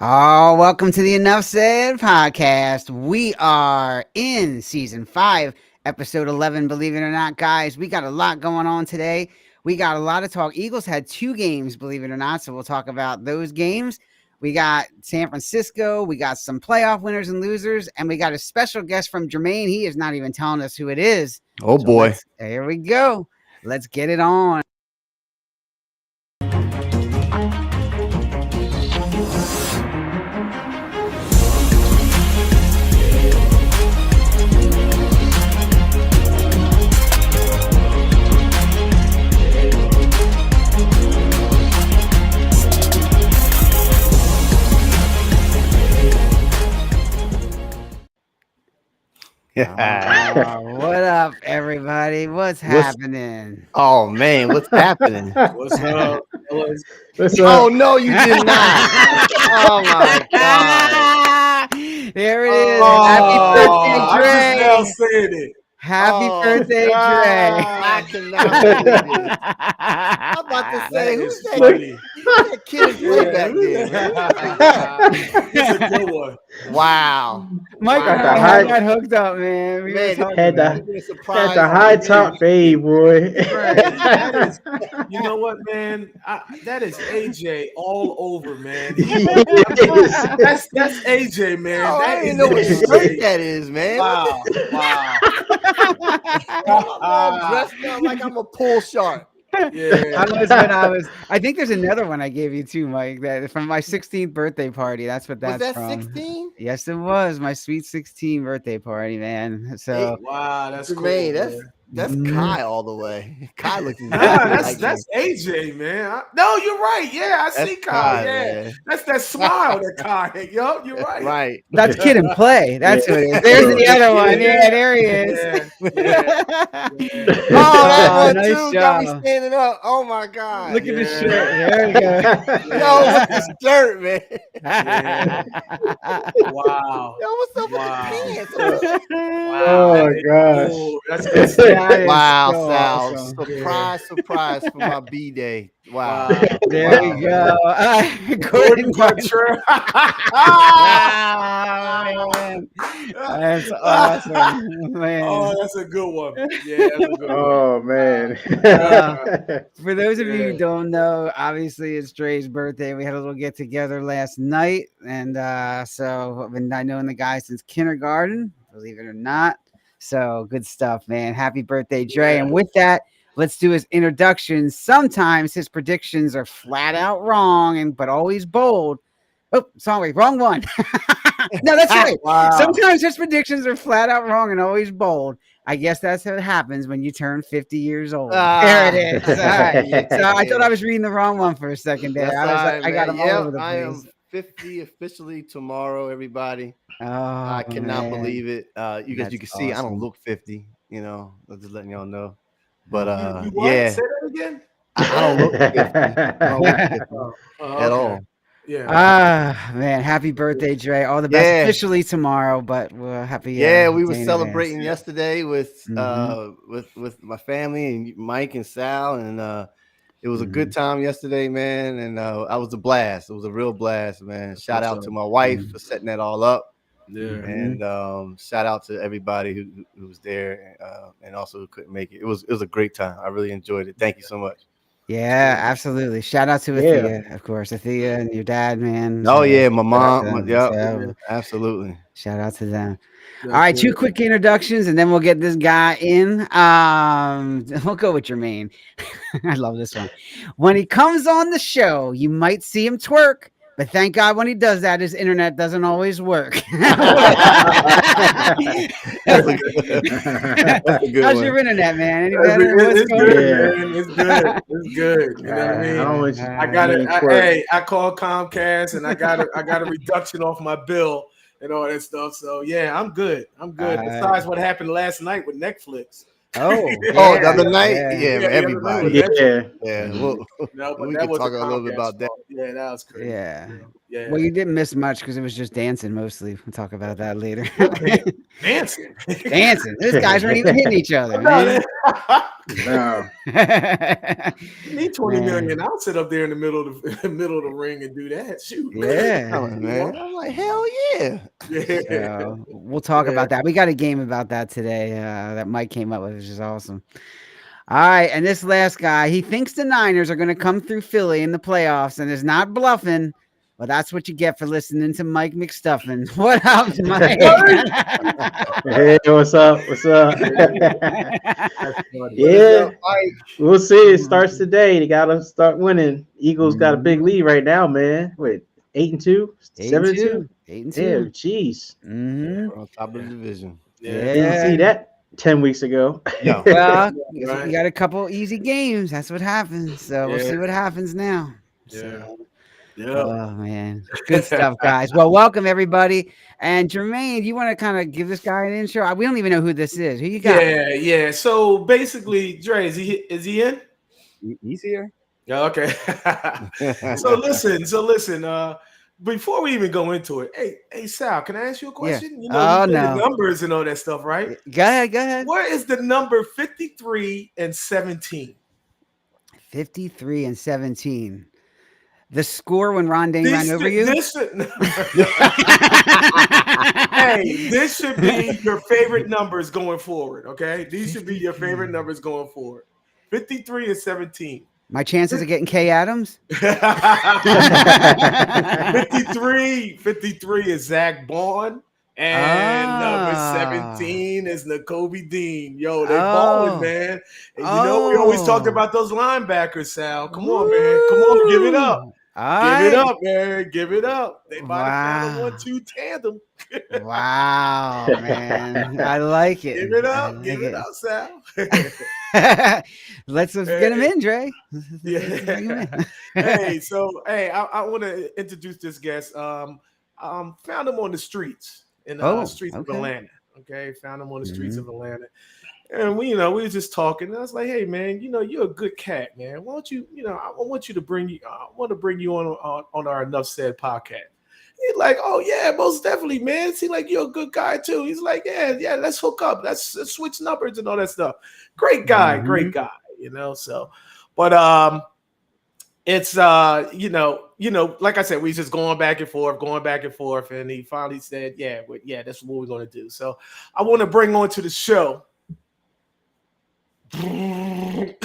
Oh, welcome to the Enough Said podcast. We are in season 5, episode 11. Believe it or not, guys, we got a lot going on today. We got a lot of talk. Eagles had 2 games, believe it or not. So we'll talk about those games. We got San Francisco. We got some playoff winners and losers. And we got a special guest from Jermaine. He is not even telling us who it is. Oh, boy. Here we go. Let's get it on. What up, everybody? What's happening? Oh, man, what's happening? What's up? Oh, no, you did not. Oh, my God. There it is. I Happy just now birthday, Dre. said it. Happy birthday, I cannot believe it. I'm about to say, who's that? funny. That kid play back there, man? It's a good one. Wow. Mike, Wow. I had that hooked up, man. We Man, were talking had about that- it. It's a surprise. That's a high top fade, boy. That is, you know what, man? That is AJ all over, man. That's AJ, man. Oh, That I didn't is know what AJ. shirt that is, man. Wow, wow. I'm dressed up like I'm a pool shark. Yeah. I think there's another one I gave you too, Mike. That from my 16th birthday party. That's what Was that's that from. 16? Yes, it was my sweet 16 birthday party, man. So Wow, that's cool. Jermaine, Man. that's Kai all the way. Kai looks Nah, exactly that's AJ, man. No, you're right. Yeah, I see Kyle. Yeah, man. that's that smile that Kyle. Yo, you're right. Right. that's Kid and Play. That's what it is. There's the other one. Yeah, there he is. Yeah. Oh, that Oh, one nice too got me job. standing up. Oh my God. Look at the Yeah. shirt. There we go. Yo, what's this dirt, man? Wow. Yo, what's up Wow. with the pants? Oh, my gosh. Cool. That's good. That is Wow, so Sal. awesome. Surprise for my B day. Wow. There Wow. you go. Gordon Gordon Butcher. Wow, man. That's awesome, man. Oh, that's a good one. Yeah, that's a good one. Oh, man. For those of you Yeah. who don't know, obviously it's Dre's birthday. We had a little get together last night, and so I've been knowing the guy since kindergarten, believe it or not. So good stuff, man. Happy birthday, Dre. Yeah. And with that, let's do his introduction. Sometimes his predictions are flat out wrong, but always bold. Oh, sorry, wrong one. No, that's right. Wow. Sometimes his predictions are flat out wrong and always bold. I guess that's what happens when you turn 50 years old. There it is. All right. So I thought I was reading the wrong one for a second there. That's I was all like, right, I got man. them all over Yep, the I place. am 50 officially tomorrow, everybody. Oh, I cannot man. believe it. You guys, That's you can see I awesome. don't look 50, I'm just letting y'all know. But You what? yeah, Say that again. I don't look 50 I don't look 50 Oh, at okay. all. Yeah. Ah, man. Happy birthday, Dre. All the best. Yeah. Officially tomorrow, but we're happy. Yeah, we were day in celebrating advance. yesterday with Mhm. with my family and Mike and Sal, and it was a good time yesterday, man. And I was a blast. It was a real blast, man. Shout out to my wife for setting that all up, Yeah. and shout out to everybody who was there, and also who couldn't make it. It was a great time. I really enjoyed it. Thank you so much. Yeah, absolutely. Shout out to Yeah. Athea, of course. Athea and your dad, man. Oh So yeah, my shout out to mom. them. Yeah, So absolutely. shout out to them. That's All right, it. 2 quick introductions, and then we'll get this guy in. We'll go with Jermaine. I love this one. When he comes on the show, you might see him twerk, but thank God when he does that, his internet doesn't always work. That's a good How's one. your internet, man? Any It's, better? What's it's going good, Yeah. man. It's good. It's good. You know what I mean? always- I got it. twerk. Hey, I called Comcast and I got a reduction off my bill and all that stuff. So yeah, I'm good. I'm good. Besides what happened last night with Netflix. Oh, The other night, yeah, Yeah, the other everybody. night. Yeah. Yeah, No, but we that can was talk a little bit Comcast about that. fault. Yeah, that was crazy. Yeah. Yeah. Well, you didn't miss much because it was just dancing mostly. We'll talk about that later. Dancing. Dancing. These guys weren't even hitting each other, No, man. No. you need 20 million. I'll sit up there in the middle of the ring and do that. Shoot. Yeah. Man. I'm like, hell yeah. Yeah. So we'll talk about that. We got a game about that today that Mike came up with, which is awesome. All right, and this last guy, he thinks the Niners are going to come through Philly in the playoffs and is not bluffing. Well, that's what you get for listening to Mike McStuffin. What up, Mike? Hey, what's up? What's up? Yeah, we'll see. It starts today. They got to start winning. Eagles got a big lead right now, man. Wait, 8-2, 7-2, 8-2. Yeah, jeez. Mm-hmm. We're on top of the division. Didn't see that 10 weeks ago. No. Well, Right. you got a couple easy games. That's what happens. So we'll Yeah. see what happens now. Yeah. So, Yeah. oh man, good stuff, guys. Well, welcome everybody. And Jermaine, do you want to kind of give this guy an intro? We don't even know who this is. Who you got? Yeah. So basically, Dre, is he in? He's here. Yeah, okay. So listen, before we even go into it, hey Sal, can I ask you a question? You know, you know the numbers and all that stuff, right? Go ahead. What is the number 53 and 17? 53 and 17. The score when Rondé ran over you? Hey, this should be your favorite numbers going forward, okay? These should be your favorite numbers going forward. 53 and 17. My chances of getting Kay Adams? 53 is Zach Bond. And number 17 is Nakobe Dean. Yo, they balling, man. And you know, we always talked about those linebackers, Sal. Come on, man. Come on, give it up. Give it up, man. Give it up. They might have found a 1-2 tandem. Wow, man. I like it. Give it up. Give it up, Sal. Let's get him in, Dre. Yeah. Hey, I want to introduce this guest. Found him on the streets. In the streets of Atlanta. Okay, found him on the streets of Atlanta. And we were just talking. And I was like, hey man, you're a good cat, man. Why don't you, I want to bring you on our Enough Said podcast. He's like, oh yeah, most definitely, man. Seems like you're a good guy too. He's like, yeah, let's hook up. Let's switch numbers and all that stuff. Great guy, so but it's like I said, we just going back and forth, and he finally said, yeah, that's what we're gonna do. So I want to bring on to the show. What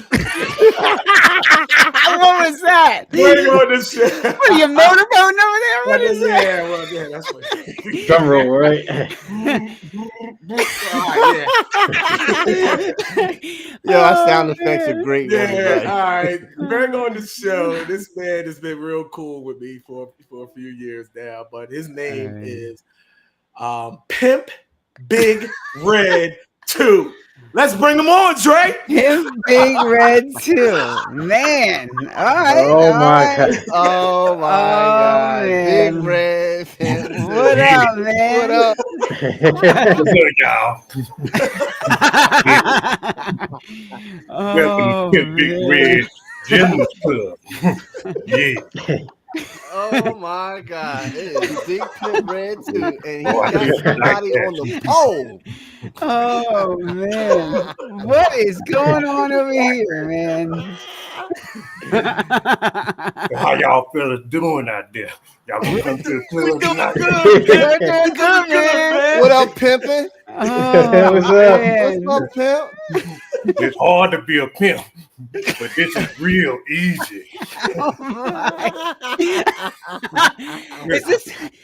was that? Bring on the show. What are you motorboating over there? What is that? Yeah, that's what. Drum roll, right? Yo, our sound effects are great. Yeah, all right. Bring on the show. This man has been real cool with me for a few years now, but his name is Pimp Big Red 2. Let's bring him on, Dre. Him Big Red 2. Man. All right. Oh my God. Oh my God. Man. Big Red. What up, man? What up? Good, y'all. Welcome to Big Red Gentlemen's Club. Yeah. Oh my God. It is Big Pimp Red 2. And he got somebody on the pole. Oh man, what is going on over here, man? How y'all fellas doing out there? Y'all gonna come to the club tonight? We're doing good, man. What up, pimpin'? Oh, What's up? man. What's up, pimp? It's hard to be a pimp, but this is real easy. Oh,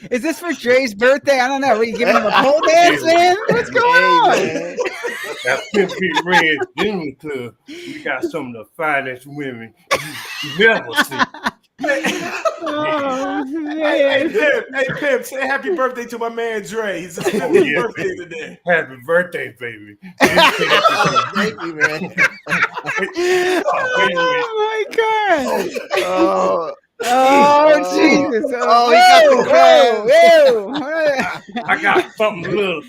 is this for Dre's birthday? I don't know. Are you giving him a pole dance, man? What's going on? That Pimp Big Red Gentlemen's Club, we got some of the finest women you never see. Oh, Hey, man. Pimp, say happy birthday to my man Dre. It's his 50th birthday today. Happy birthday, baby. Thank you, man. Oh my God. Oh, Oh, Jesus. Oh, he got the crowd. I got something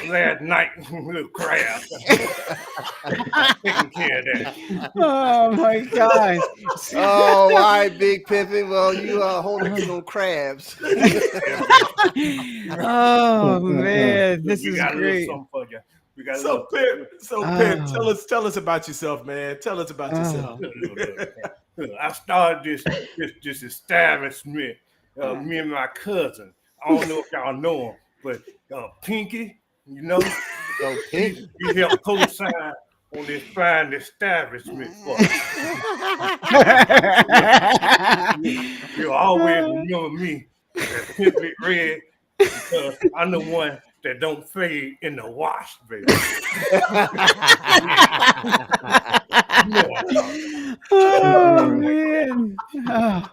last night, little crab. Taking care of that. Oh my God. Oh, all right, Big Pimpin. Well, you holding me on crabs. Oh man, this We is got great. something for you. We got So Pip, tell us about yourself, man. Tell us about yourself. Look, I started this establishment. Me and my cousin. I don't know if y'all know him, but Pinky, you know, Pinky. he helped co-sign on this fine establishment for us. You'll always remember me as Pimply Red because I'm the one that don't fade in the wash, baby. Oh man. Oh,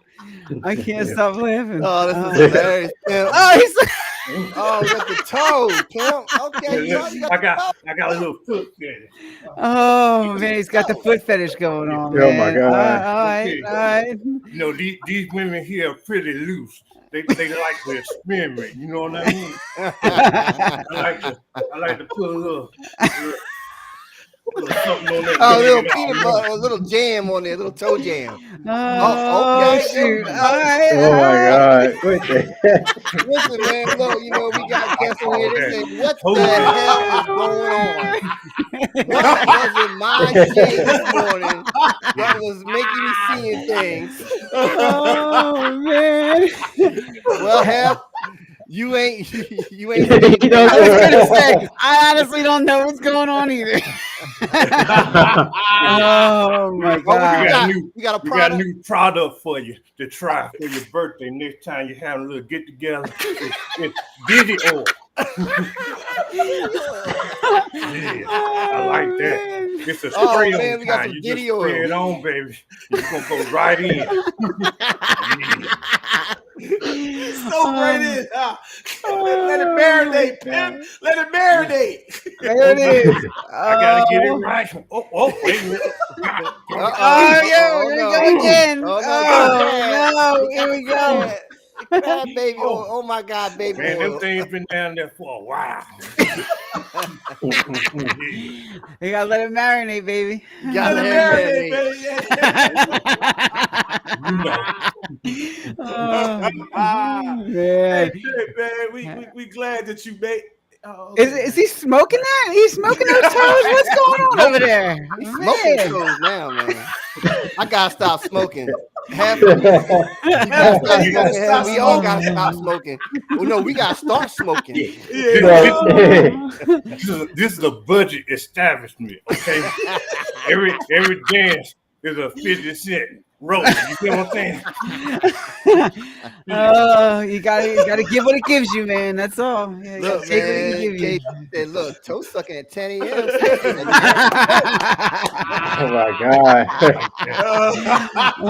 I can't stop laughing. Oh, this is hilarious. Oh, you got the toe, Pimp. Okay, you I got a little foot fetish. Oh man, he's got the foot fetish going on. Oh my Man. God. All right. You know, these women here are pretty loose. They like to experiment. You know what I mean? I like to put a little something on that. Oh, little peanut butter, a little jam on there, a little toe jam. Oh, okay. shoot. All right. Oh my God. What the Listen, man, look, you know, we got guests on here. They say, what the hell is going on? What was in my shade this morning that was making me seeing things? Oh man. Well, hell, you ain't. You I was gonna say, I honestly don't know what's going on either. Oh my God. We got a We got a product. new product for you to try for your birthday next time you have a little get together. It's Diddy oil. Yeah, I like that. It's a spray man, on we got time. some You Diddy just spray oil. it on, baby. It's gonna go right in. So right in. Let it marinate, Pimp. Let it marinate. There it is. I gotta get it right. Oh, wait a minute. Oh, yeah, here we go again. Oh, Oh, no, here we go. Crab baby oil. Oh my God, baby Man, oil. them things been down there for a while. You gotta let it marinate, baby. Got Let it it marinate. marinate, baby. Oh, Hey, man. Pip, man, we glad that you made. Oh, Is he smoking that? He's smoking those toes? What's going on over there? He's smoking Man. toes now, man. I gotta stop smoking. We all gotta stop smoking. Well, no, we gotta start smoking. This is a budget establishment, okay? Every dance is a 50 cent roll. You get what I'm saying? Oh, you gotta give what it gives you, man. That's all. Yeah, you Look, gotta take what it man, gives you. said, look, toe sucking at 10 a.m. Oh my God.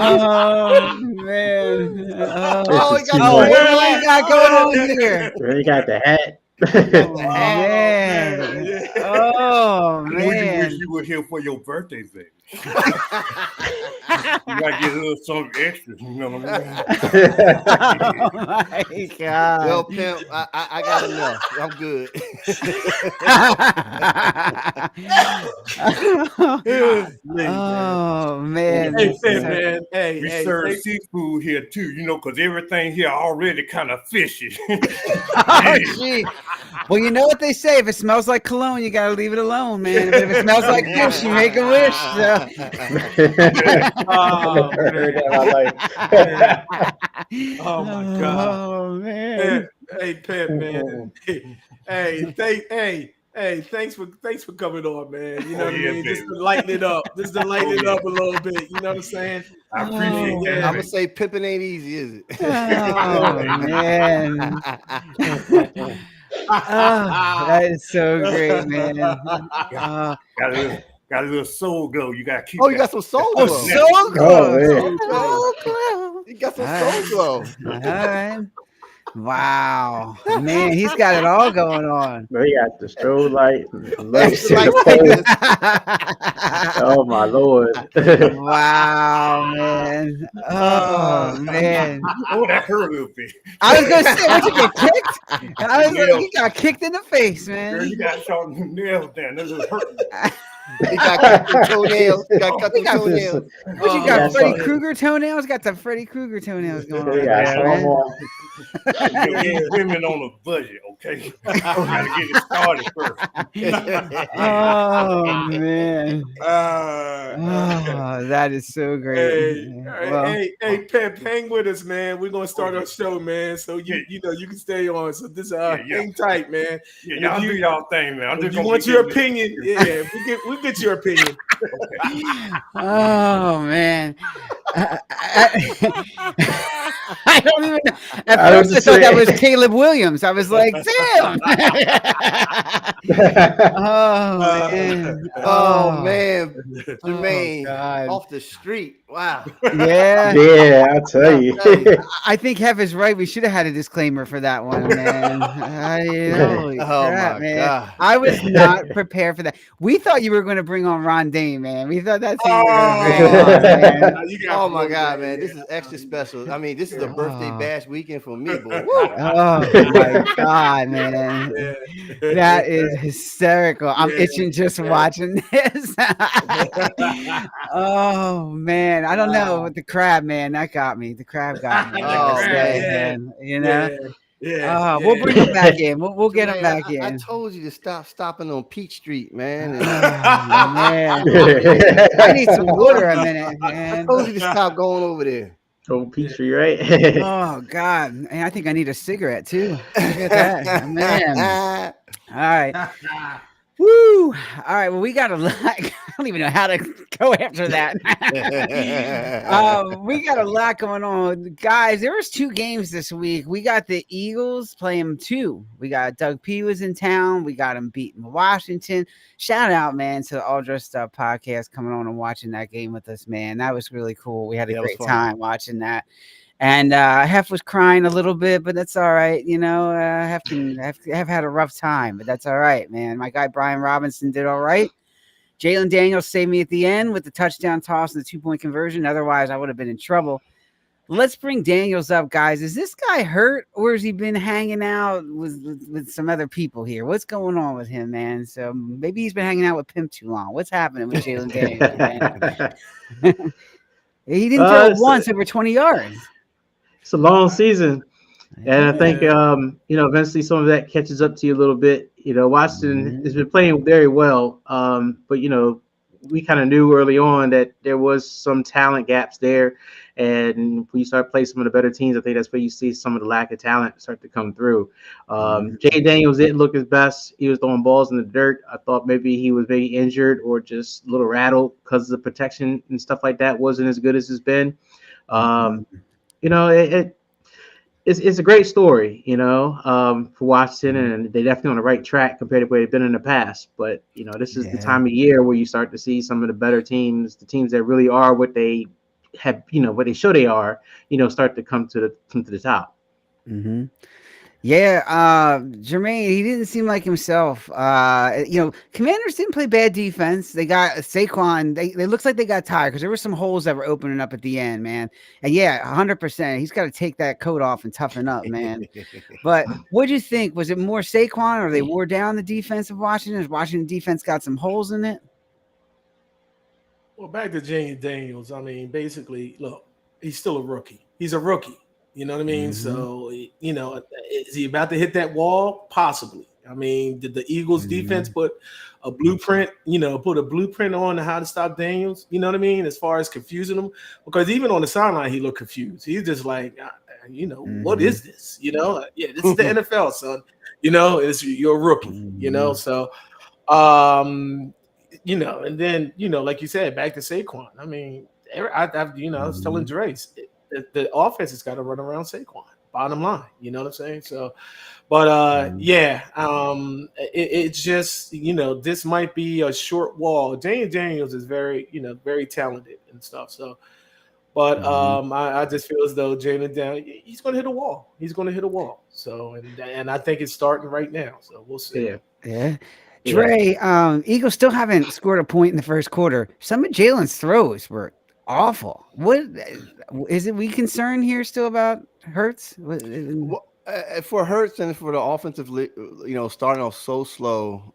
Oh man. Oh, This he is got too What much. do we got going on here? Really got the hat. Oh man. Oh I know you man. wish you were here for your birthday, baby. You might get a little something extra, you know what I mean? Oh my God. Well, Pimp, I got enough. I'm good. Oh man. Hey, Pip, man. We Hey, serve seafood here too, you know, because everything here already kind of fishy. Oh, gee. Well, you know what they say: if it smells like cologne, you gotta leave it alone, man. But if it smells like fish, you make a wish. So. Oh, Heard that in my life. Oh my God. Oh man. Hey, Pip, man. Hey, thanks for coming on, man. You know what I mean? baby. Just to lighten it up. Just to lighten it up a little bit. You know what I'm saying? I appreciate Oh, that. I'm gonna say pimping ain't easy, is it? Oh man. Oh, that is so great, man. Got a little soul glow. You gotta keep. Oh, you got some soul Oh, glow. so Oh, man. Oh, You got some soul glow. All right. Wow, man, he's got it all going on. He got the strobe light. Oh my Lord! Wow, man. Oh man. Oh, that hurt a little bit. I was gonna say, what, you get kicked? I was like, he got kicked in the face, man. Girl, you got shot in the nails down. That was hurting. He got cut the toenails. Got cut the toenails. What you got? Freddy Krueger toenails? Got the Freddy Krueger toenails going on. Women on a budget, okay? Gotta get it started first. Oh man. That is so great. Hey, Pep, hang with us, man. We're gonna start our show, man. So you know you can stay on. So this hang tight, man. Yeah, y'all do y'all thing, man. If you want your opinion, yeah, we get your opinion. Oh man. I don't even know. At first I thought that was Caleb Williams. I was like, damn. Oh man. Jermaine, off the street. Wow. Yeah, I'll tell you. I think Hef is right. We should have had a disclaimer for that one, man. Holy crap, man. God. I was not prepared for that. We thought you were going to bring on Ron Dane, man. We thought that's who you were going to bring on, man. Oh my God, man. This is extra special. I mean, this is a birthday bash weekend for me, boy. Oh my God, man. That is hysterical. I'm itching just watching this. Oh man. I don't know with the crab, man. That got me. The crab got me. Oh man. You know? Yeah. We'll bring him back in. We'll get him back in. I told you to stop stopping on Peach Street, man. Man. I need some water a minute, man. I told you to stop going over there. Oh, Peachtree, right? Oh God, and I think I need a cigarette too. Look at that, man. All right. Woo! All right. Well, we got a lot. I don't even know how to go after that. We got a lot going on, guys. There was 2 games this week. We got the Eagles playing 2. We got Doug P was in town. We got him beating Washington. Shout out, man, to the All Dressed Up podcast coming on and watching that game with us, man. That was really cool. We had a great time watching that. And Hef was crying a little bit, but that's all right. You know, Hef had a rough time, but that's all right, man. My guy Brian Robinson did all right. Jalen Daniels saved me at the end with the touchdown toss and the 2-point conversion. Otherwise, I would have been in trouble. Let's bring Daniels up, guys. Is this guy hurt, or has he been hanging out with some other people here? What's going on with him, man? So maybe he's been hanging out with Pimp too long. What's happening with Jalen Daniels, man? He didn't throw once over 20 yards. It's a long season, and I think eventually some of that catches up to you a little bit. You know, Washington has been playing very well, but we kind of knew early on that there was some talent gaps there, and when you start playing some of the better teams, I think that's where you see some of the lack of talent start to come through. Jay Daniels didn't look his best. He was throwing balls in the dirt. I thought maybe he was maybe injured or just a little rattled because the protection and stuff like that wasn't as good as it's been. It's a great story, for Washington, and they're definitely on the right track compared to where they've been in the past. But, this is the time of year where you start to see some of the better teams, the teams that really are what they have, what they show they are, start to come to the top. Mm-hmm. Yeah, Jermaine, he didn't seem like himself. Commanders didn't play bad defense. They got Saquon. They looks like they got tired because there were some holes that were opening up at the end, man. And yeah, 100%. He's got to take that coat off and toughen up, man. But what do you think? Was it more Saquon, or they wore down the defense of Washington? Has Washington defense got some holes in it? Well, back to Jalen Daniels. I mean, basically, look, he's still a rookie. He's a rookie. You know what I mean? So, is he about to hit that wall? Possibly. I mean, did the Eagles defense put a blueprint on how to stop Daniels? You know what I mean? As far as confusing him, because even on the sideline, he looked confused. He's just like, what is this? This is the NFL, son. You're a rookie, so, and then, like you said, back to Saquon. I mean, I was telling Dre, the offense has got to run around Saquon. Bottom line, you know what I'm saying? So, but it's just this might be a short wall. Daniels is very very talented and stuff. So, But I just feel as though Jalen down, he's going to hit a wall. He's going to hit a wall. So and I think it's starting right now. So we'll see. Yeah. Dre, Eagles still haven't scored a point in the first quarter. Some of Jalen's throws were awful. What is it? We concerned here still about Hurts? Well, for Hurts and for the offensive, starting off so slow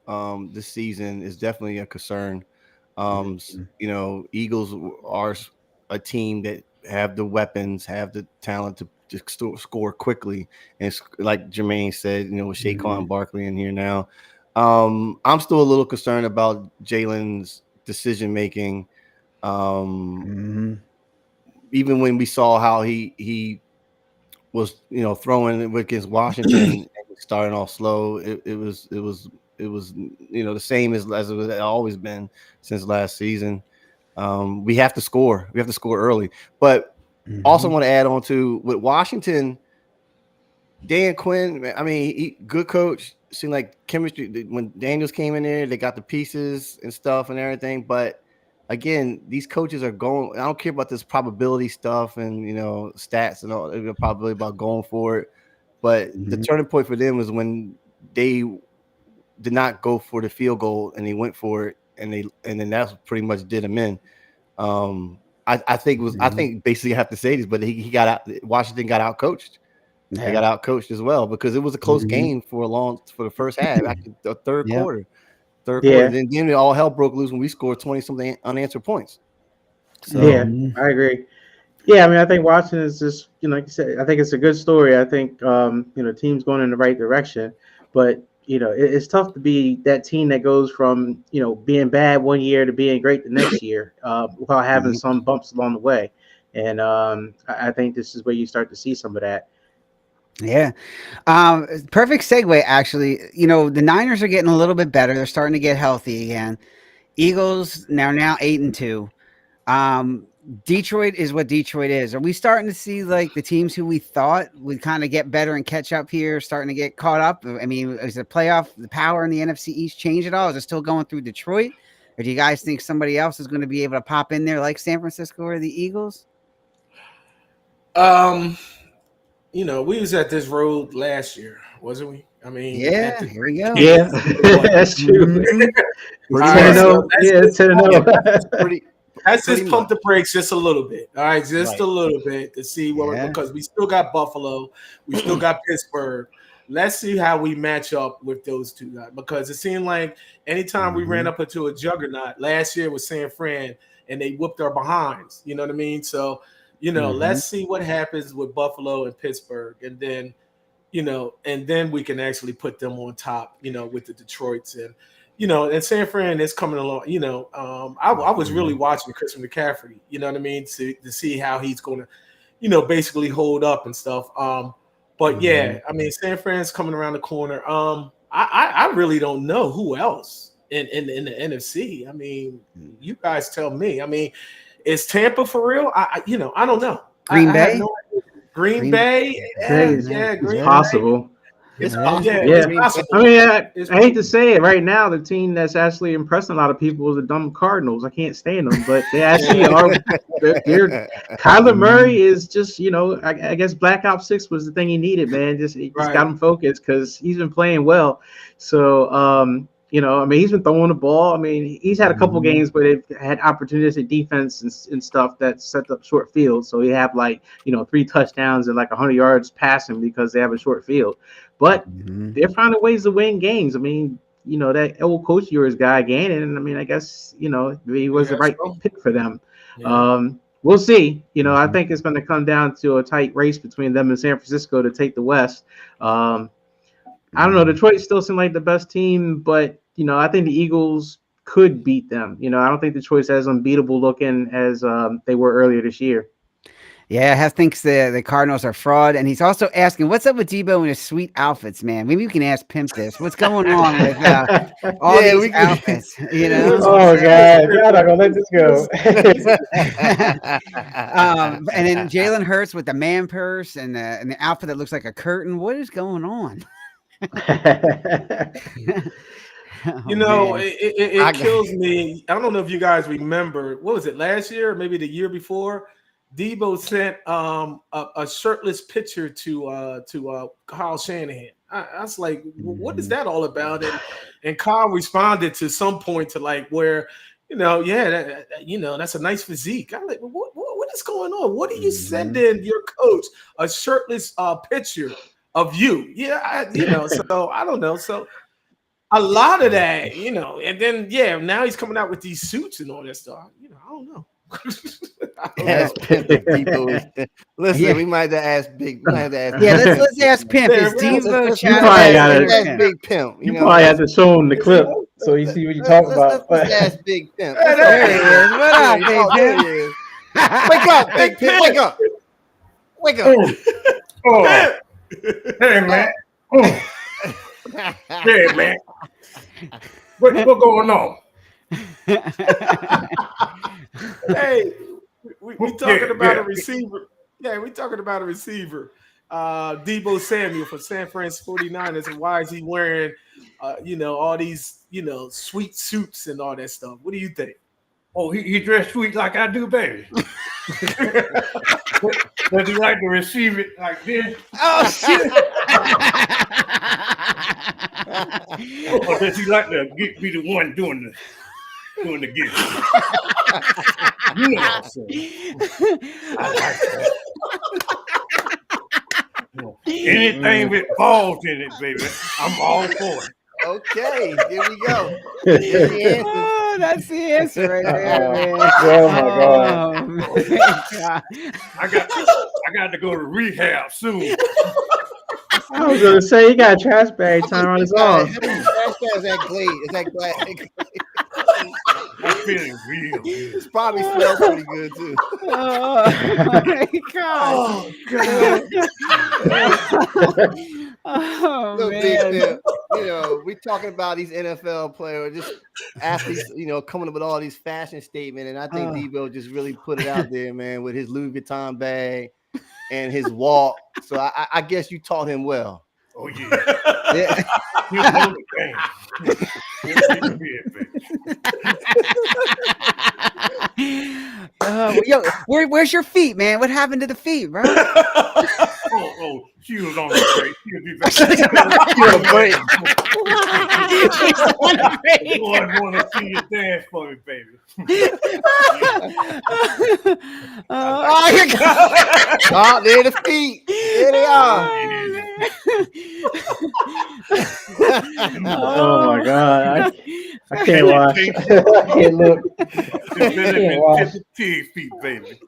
this season is definitely a concern. Eagles are a team that have the weapons, have the talent to just score quickly. And it's like Jermaine said, with Saquon Barkley in here now. I'm still a little concerned about Jalen's decision making. Even when we saw how he was, throwing against Washington and starting off slow, it was the same as it has always been since last season. We have to score. We have to score early. But also want to add on to with Washington, Dan Quinn. I mean, good coach. Seemed like chemistry when Daniels came in there. They got the pieces and stuff and everything. But again, these coaches are going. I don't care about this probability stuff and stats and all. They're probably about going for it. But the turning point for them was when they did not go for the field goal and they went for it, and then that's pretty much did them in. I think basically I have to say this, but he got out. Washington got out coached. Yeah. They got out coached as well because it was a close game for the first half, after the third quarter. And then all hell broke loose when we scored 20-something unanswered points. So, I agree. Yeah, I mean, I think Washington is just, like you said, I think it's a good story. I think, team's going in the right direction, but it's tough to be that team that goes from, being bad one year to being great the next year, while having some bumps along the way. And I think this is where you start to see some of that. Yeah. Perfect segue, actually. The Niners are getting a little bit better. They're starting to get healthy again. Eagles now 8-2. Detroit is what Detroit is. Are we starting to see like the teams who we thought would kind of get better and catch up here starting to get caught up? I mean, is the power in the NFC East change at all? Is it still going through Detroit? Or do you guys think somebody else is going to be able to pop in there like San Francisco or the Eagles? We was at this road last year, wasn't we? I mean, here we go. Yeah, that's true. 10-0. Let's just pump the brakes just a little bit. All right, just a little bit to see because we still got Buffalo, we still got Pittsburgh. Let's see how we match up with those two guys, because it seemed like anytime we ran up into a juggernaut last year with San Fran and they whooped our behinds, you know what I mean? So, let's see what happens with Buffalo and Pittsburgh, and then, and then we can actually put them on top, with the Detroits and. And San Fran is coming along. I was really watching Christian McCaffrey. You know what I mean, to see how he's going to, basically hold up and stuff. But yeah, I mean, San Fran's coming around the corner. I really don't know who else in the NFC. I mean, you guys tell me. I mean, is Tampa for real? I don't know. Green Bay. Green Bay. Yeah, Green possible. Bay. It's possible. I mean, I hate to say it right now. The team that's actually impressing a lot of people is the dumb Cardinals. I can't stand them, but they actually are. Kyler Murray is just, I guess Black Ops 6 was the thing he needed, man. Just got him focused because he's been playing well. So, I mean, he's been throwing the ball. I mean, he's had a couple games where they've had opportunistic defense and stuff that set up short field. So you have 3 touchdowns and 100 yards passing because they have a short field. But they're finding ways to win games. I mean, that old coach of yours, Guy Gannon, I mean, I guess, he was the right pick for them. Yeah. We'll see. I think it's going to come down to a tight race between them and San Francisco to take the West. I don't know. Detroit still seems like the best team, but, I think the Eagles could beat them. I don't think Detroit's as unbeatable looking as they were earlier this year. Yeah, Hef thinks the Cardinals are fraud, and he's also asking, what's up with Debo and his sweet outfits, man? Maybe we can ask Pimp this. What's going on with all these outfits? Oh, God. We're not going to let this go. And then Jalen Hurts with the man purse and the outfit that looks like a curtain. What is going on? It kills me. I don't know if you guys remember, what was it, last year or maybe the year before? Debo sent a shirtless picture to Kyle Shanahan. I was like, what is that all about? And Kyle responded to some point to like where, that's a nice physique. I'm like, what is going on? What are you sending your coach a shirtless picture of you? Yeah, so I don't know. So a lot of that, and then now he's coming out with these suits and all that stuff. I don't know. Listen, we might have to ask Big. Let's ask Pimp. Is Devo ask Big Pimp? You probably have to show him the clip so you see what you're talking about. Let's ask Big Pimp. There he is. What up, Big Pimp? Wake up, Big Pimp. Wake up. Wake up. Oh. Hey, man. Hey, man. What going on? Hey, we talking about a receiver. Yeah, we talking about a receiver. Debo Samuel for San Francisco 49ers. And why is he wearing, all these, sweet suits and all that stuff? What do you think? Oh, he dressed sweet like I do, baby. Does he like to receive it like this? Oh, shit. Or does he like to be the one doing the gift? You know what I'm saying? I like that. Anything with balls in it, baby, I'm all for it. Okay, here we go. Oh, that's the answer right there, man. Oh my God. I got to go to rehab soon. I was gonna say he got a trash bag time on his arm. Is that Glade? Is that Glade? I'm feeling real good. It probably smells pretty good too. Oh my God. Oh Look, man. Big Pimp, we talking about these NFL players, just athletes, coming up with all these fashion statements, and I think Debo just really put it out there, man, with his Louis Vuitton bag and his walk. So I guess you taught him well. Oh yeah. You know the game. Yo, where's your feet, man? What happened to the feet, bro? Oh, she was on the break. She'll be back. I want to see you dance for me, baby. Oh, here goes. Oh, there the feet. There they are. Oh my God. I can't watch. I can't look. Feet, baby.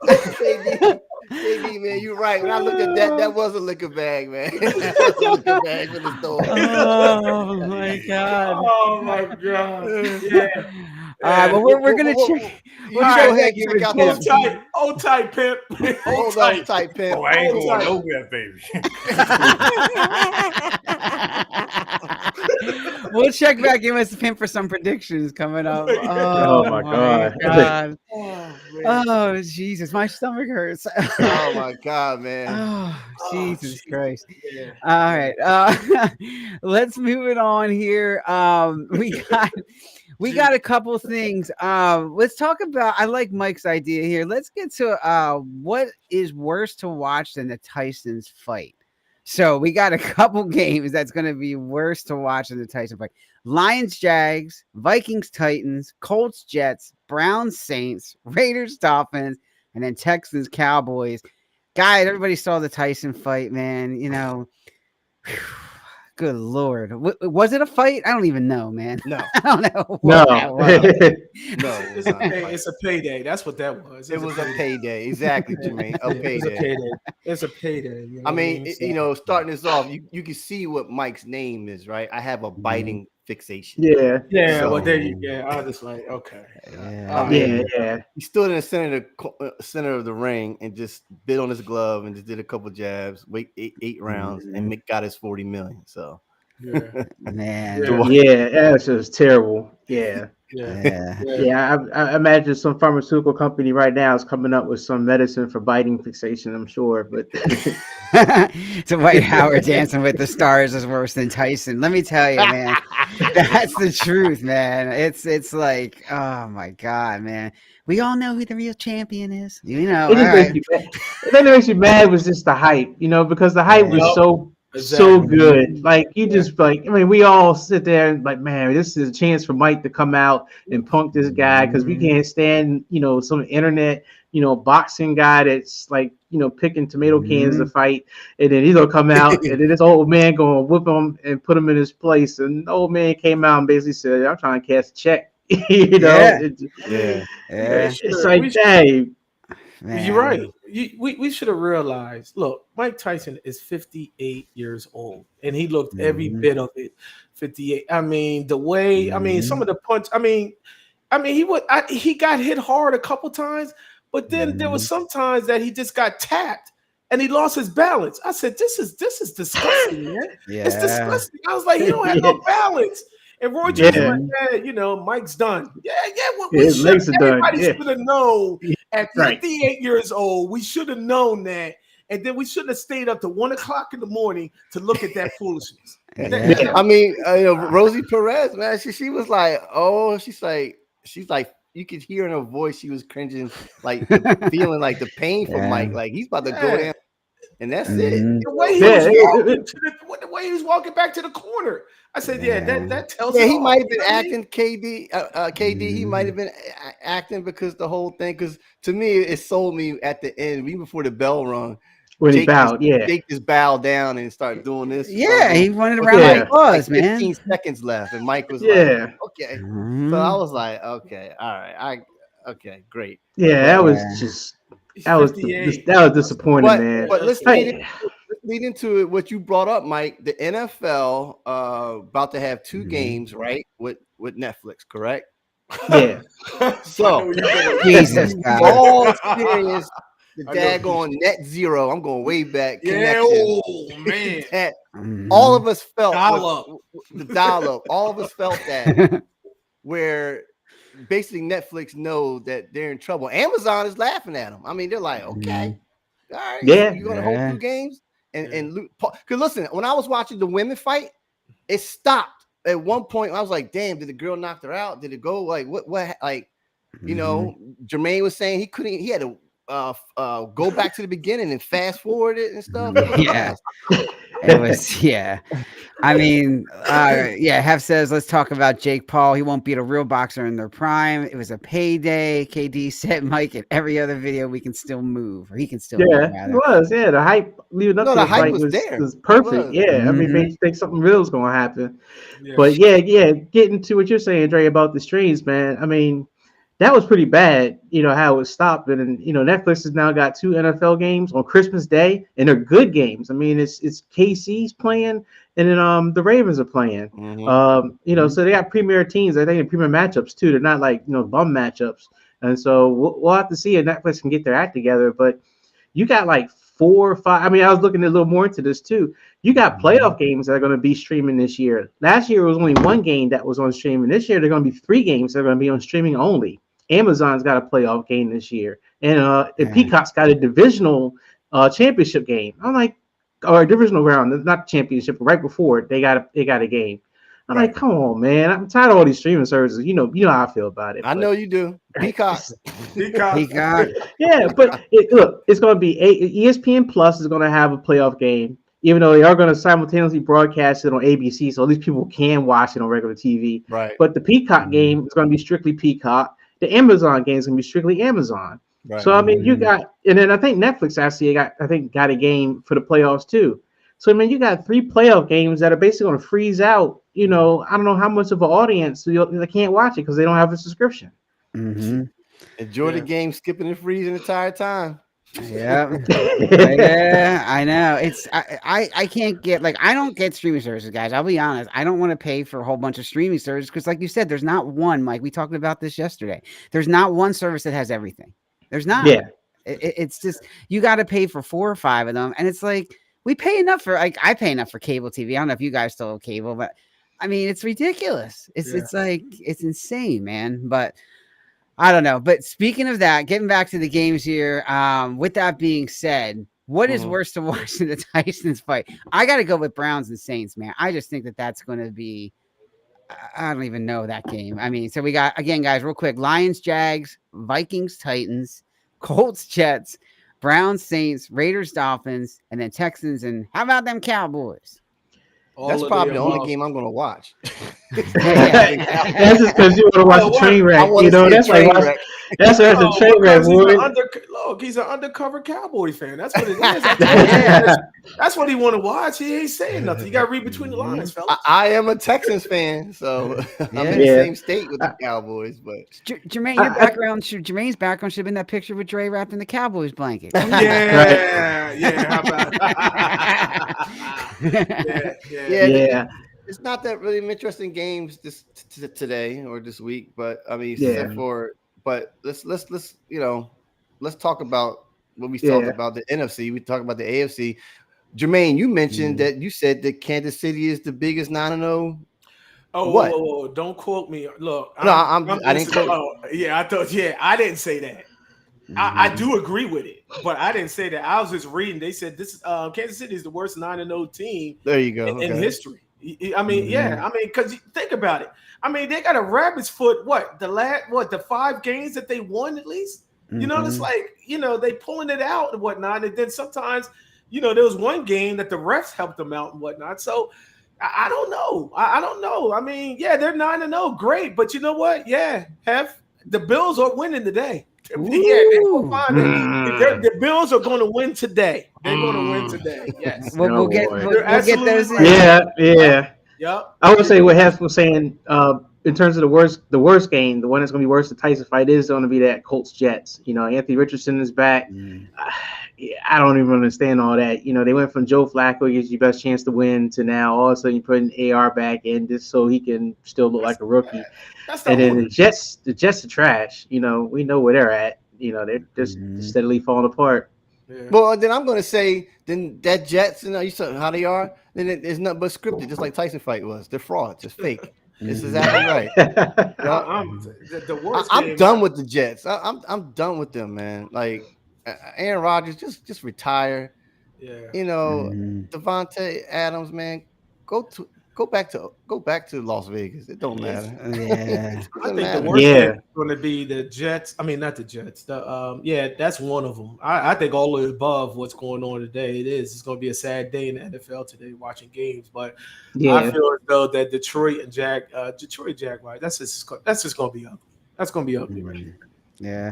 KB, man, you're right. When I looked at that was a liquor bag, man. That was a liquor bag for the store. Oh my God. Oh my God. Yeah. Well, we're gonna check. We'll go ahead and check out Hold this. tight. Hold tight, Pimp. Hold on tight, Pimp. Oh, I ain't going nowhere, baby. We'll check back in with Pimp for some predictions coming up. Oh my God. Oh Jesus, my stomach hurts. Oh my God, man. Oh, Jesus Christ. Yeah. All right. Let's move it on here. We got a couple things. Let's talk about, I like Mike's idea here. Let's get to what is worse to watch than the Tyson's fight. So we got a couple games that's going to be worse to watch than the Tyson fight. Lions, Jags, Vikings, Titans, Colts, Jets, Browns, Saints, Raiders, Dolphins, and then Texans, Cowboys. Guys, everybody saw the Tyson fight, man. Good Lord. Was it a fight? I don't even know, man. No. I don't know. No. It's a payday. That's what that was. It was a payday. Exactly, Jermaine. A payday. It's a payday. I mean, starting this off, you can see what Mike's name is, right? I have a biting fixation. Yeah. Yeah, So- well, there you go. I was just like, okay. Yeah. He stood in the center of the ring and just bit on his glove and just did a couple jabs, eight rounds, and Mick got his 40 million. So Yeah. Man. Yeah, that was terrible. Yeah. Yeah. Yeah, I imagine some pharmaceutical company right now is coming up with some medicine for biting fixation, I'm sure. But So White Howard Dancing with the Stars is worse than Tyson. Let me tell you, man. That's the truth, man. It's like, oh my God, man. We all know who the real champion is. You know, it just all makes right. you mad. The thing that makes you mad was just the hype, because the hype was Yup. so Exactly. good. Like you just like, I mean, we all sit there and like, man, this is a chance for Mike to come out and punk this guy because we can't stand, some internet, boxing guy that's like, picking tomato cans to fight, and then he's gonna come out and then this old man gonna whip him and put him in his place. And the old man came out and basically said, "I'm trying to cash a check." Yeah. It's like, hey, Man. You're right. We should have realized. Look, Mike Tyson is 58 years old, and he looked every bit of it. 58. I mean, the way. I mean, some of the punch. I mean, he got hit hard a couple times, but then there was some times that he just got tapped and he lost his balance. I said, "This is disgusting, man. It's disgusting." I was like, "He don't have no balance." And Roy Jones was like, "Yeah, Mike's done." Everybody should have known at 58 years old. We should have known that, and then we shouldn't have stayed up to 1 o'clock in the morning to look at that foolishness. I mean, Rosie Perez, man, she was like, she's like, you could hear in her voice she was cringing, like feeling like the pain from Mike, like he's about to go down, and that's it. The way he was walking back to the corner, I said, that tells. Yeah, he might have been acting, KD. He might have been acting because the whole thing. Because to me, it sold me at the end, even before the bell rung. When he bowed, Jake just bowed down and started doing this. Yeah, he wanted around like it was, like 15 man. seconds left, and Mike was like, okay. So I was like, okay, all right, okay, great. Yeah, that was just that was disappointing, man. But let's lead into it. What you brought up, Mike, the NFL about to have 2 games, right? With Netflix, correct? Yeah. So Jesus, all experience the daggone net zero. I'm going way back. Man. All of us felt the dial-up. All of us felt that where basically Netflix knows that they're in trouble. Amazon is laughing at them. I mean, they're like, okay, all right, you're gonna hold 2 games and because listen, when I was watching the women fight, it stopped at one point. I was like, damn, did the girl knock her out? Did it go like what like Jermaine was saying he had to go back to the beginning and fast forward it and stuff. It was, I mean, Hef says, let's talk about Jake Paul. He won't beat a real boxer in their prime. It was a payday. KD said, Mike, in every other video, we can still move, or he can still move. It was, the hype leading up to the the hype fight was there. Was perfect. I mean, they think something real is going to happen. But getting to what you're saying, Dre, about the streams, man. I mean, that was pretty bad, how it was stopped. And Netflix has now got 2 NFL games on Christmas Day, and they're good games. I mean, it's KC's playing, and then the Ravens are playing. So they got premier teams. I think they're premier matchups too. They're not like bum matchups. And so we'll have to see if Netflix can get their act together. But you got like 4 or 5. I mean, I was looking a little more into this too. You got playoff games that are going to be streaming this year. Last year it was only 1 game that was on streaming. This year they're going to be 3 games that are going to be on streaming only. Amazon's got a playoff game this year, and Peacock's got a divisional championship game. I'm like, or a divisional round, not championship, but right before they got a game. I'm like, come on, man! I'm tired of all these streaming services. You know how I feel about it. I know you do. Peacock. Yeah, but look, it's going to be ESPN Plus is going to have a playoff game, even though they are going to simultaneously broadcast it on ABC, so at least people can watch it on regular TV. Right. But the Peacock game is going to be strictly Peacock. The Amazon game is going to be strictly Amazon. Right. So, I mean, you got, and then I think Netflix actually got a game for the playoffs too. So, I mean, you got 3 playoff games that are basically going to freeze out, I don't know how much of an audience they can't watch it because they don't have a subscription. Enjoy the game, skipping and freezing the entire time. Yeah, I know. It's I can't get, like, I don't get streaming services, guys. I'll be honest. I don't want to pay for a whole bunch of streaming services because, like you said, there's not one. Mike, we talked about this yesterday. There's not one service that has everything. There's not. Yeah. It's just you got to pay for 4 or 5 of them, and it's like we pay enough for I pay enough for cable TV. I don't know if you guys still have cable, but I mean it's ridiculous. It's like it's insane, man. But I don't know. But speaking of that, getting back to the games here, with that being said, what is worse to watch than the Tyson's fight? I got to go with Browns and Saints, man. I just think that that's going to be, I don't even know that game. I mean, so we got, again, guys, real quick, Lions, Jags, Vikings, Titans, Colts, Jets, Browns, Saints, Raiders, Dolphins, and then Texans. And how about them Cowboys? That's probably the only game I'm going to watch. That's just because you want to watch a train wreck. You know, that's like that's a train wreck. Look, he's an undercover Cowboy fan. That's what it is. That's what he want to watch. He ain't saying nothing. You got to read between the lines, fellas. I am a Texans fan, so I'm in the same state with the Cowboys. But Jermaine, Jermaine's background should have been that picture with Dre wrapped in the Cowboys blanket. Yeah. How about yeah. It's not that really interesting games today or this week, but I mean, but let's let's talk about what we talked about the NFC. We talk about the AFC. Jermaine, you mentioned that you said that Kansas City is the biggest 9-0. Oh, what? Whoa. Don't quote me. Look, I didn't quote. I didn't say that. I do agree with it, but I didn't say that. I was just reading. They said this Kansas City is the worst 9-0 team. There you go. In history. I mean, because think about it. I mean, they got a rabbit's foot. The 5 games that they won at least. You know, it's like they pulling it out and whatnot. And then sometimes, there was one game that the refs helped them out and whatnot. So I don't know. I don't know. I mean, they're 9-0, great, but you know what? The Bills are winning today. The Bills are going to win today. They're going to win today. Yes, we'll get those. Yeah. I would say what Hef was saying. In terms of the worst game, the one that's going to be worse, the Tyson fight is going to be that Colts Jets. Anthony Richardson is back. I don't even understand all that. They went from Joe Flacco gives you best chance to win to now all of a sudden you put an AR back in just so he can still look like a rookie. And then the Jets are trash. We know where they're at. They're just steadily falling apart. Yeah. Well, then I'm going to say then that Jets, you saw how they are. Then it's nothing but scripted, just like Tyson fight was. They're frauds. It's fake. It's exactly right. I'm done with the Jets. I'm done with them, man. Like Aaron Rodgers, just retire. Yeah. Devontae Adams, man, go back to Las Vegas. It don't matter. Yeah. I think the worst thing is going to be the Jets. I mean, not the Jets. That's one of them. I think all the above what's going on today. It's going to be a sad day in the NFL today watching games. But I feel as though that Detroit Jaguars. That's just going to be ugly. That's going to be ugly right here. Yeah.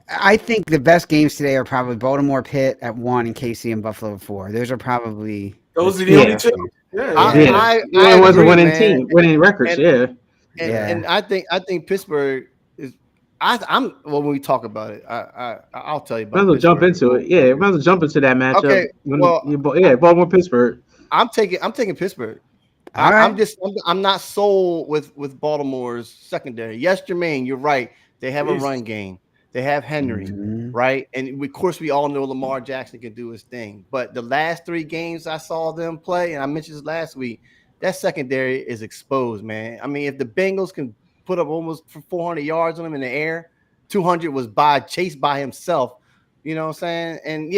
I think the best games today are probably Baltimore Pitt at 1 and KC and Buffalo at 4. Those are the only two. I was a winning records. And I think Pittsburgh is. When we talk about it, I'll tell you about. Might as well jump into it. Yeah, might as well jump into that matchup. Okay. Baltimore Pittsburgh. I'm taking Pittsburgh. All right. I'm not sold with Baltimore's secondary. Yes, Jermaine, you're right. They have a run game. They have Henry, right? And of course, we all know Lamar Jackson can do his thing. But the last 3 games I saw them play, and I mentioned this last week, that secondary is exposed, man. I mean, if the Bengals can put up almost 400 yards on them in the air, 200 was chased by himself. You know what I'm saying? And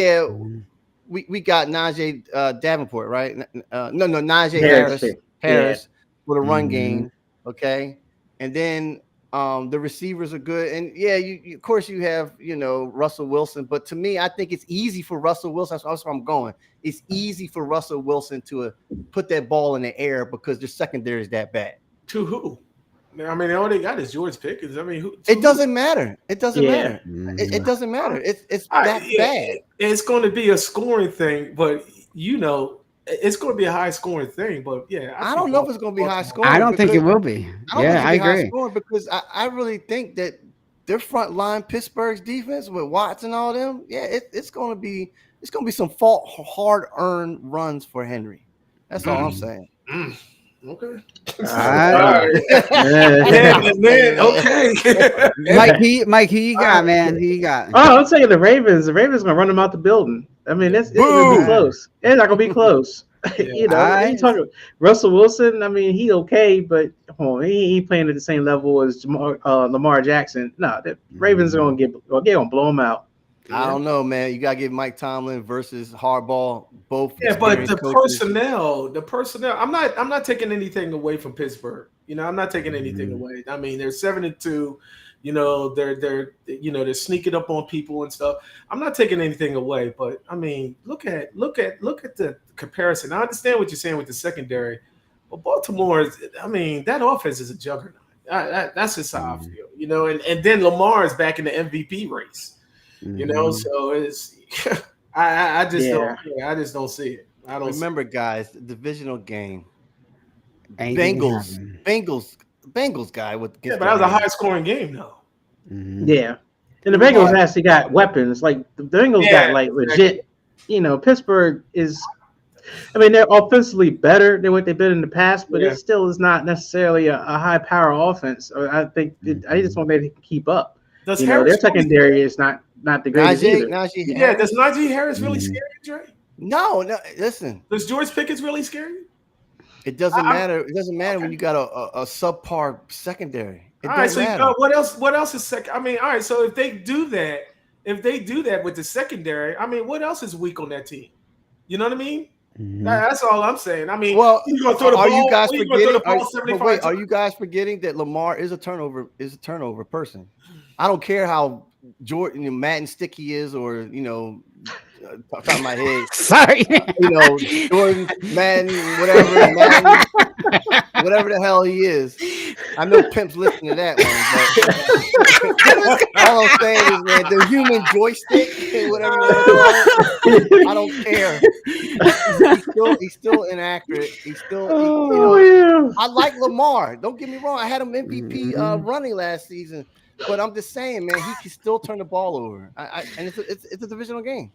we got Najee Davenport, right? Najee Harris with a run game, okay? And then the receivers are good, and you of course you have Russell Wilson, but to me, I think it's easy for Russell Wilson. That's where I'm going. It's easy for Russell Wilson to put that ball in the air because their secondary is that bad. To who? I mean, all they got is George Pickens. I mean, it doesn't matter. It doesn't matter. It doesn't matter. It's that bad. It's going to be a scoring thing, but it's going to be a high scoring thing, but I don't know if it's going to be high scoring. I don't think it will be. I agree. Because I really think that their front line, Pittsburgh's defense with Watts and all them, it's going to be some hard earned runs for Henry. That's all I'm saying. Okay. All right. Man, okay. Mike, who you got, man? Who you got? Oh, I'm saying the Ravens. The Ravens gonna run them out the building. I mean, it's gonna be close. It's not gonna be close. Yeah. You talking Russell Wilson. I mean, he okay, but he ain't playing at the same level as Lamar Jackson. No, the Ravens are gonna blow him out. I don't know, man. You gotta give Mike Tomlin versus Harbaugh both. Yeah, but the coaches. personnel. I'm not taking anything away from Pittsburgh. I'm not taking anything away. I mean, they're 7-2. They're sneaking up on people and stuff. I'm not taking anything away, but I mean, look at the comparison. I understand what you're saying with the secondary, but Baltimore that offense is a juggernaut. That's just how I feel, and then Lamar is back in the MVP race, so it's I just don't see it. I don't remember, guys, the divisional game. Bengals guy with but that was a high scoring game though. Yeah, and the Bengals actually got weapons. Like the Bengals got like legit. Pittsburgh is. I mean, they're offensively better than what they've been in the past, but it still is not necessarily a high power offense. I think I just don't think they can keep up. Their secondary is not the greatest either. Does Najee Harris really scare you, Dre? No. Listen, does George Pickens really scare you? It doesn't matter. It doesn't matter when you got a subpar secondary. All right, so what else is second? I mean, all right, so if they do that with the secondary, I mean, what else is weak on that team? You know what I mean? That's all I'm saying. I mean, you gonna throw the ball, you guys forgetting? Are you guys forgetting that Lamar is a turnover person? I don't care how Jordan Madden sticky is, or top of my head. Sorry. Jordan, Madden, whatever the hell he is. I know Pimp's listening to that one, but all I'm saying is, man, the human joystick, whatever I don't care. He's still inaccurate. He's still, I like Lamar. Don't get me wrong. I had him MVP running last season, but I'm just saying, man, he can still turn the ball over. And it's a divisional game.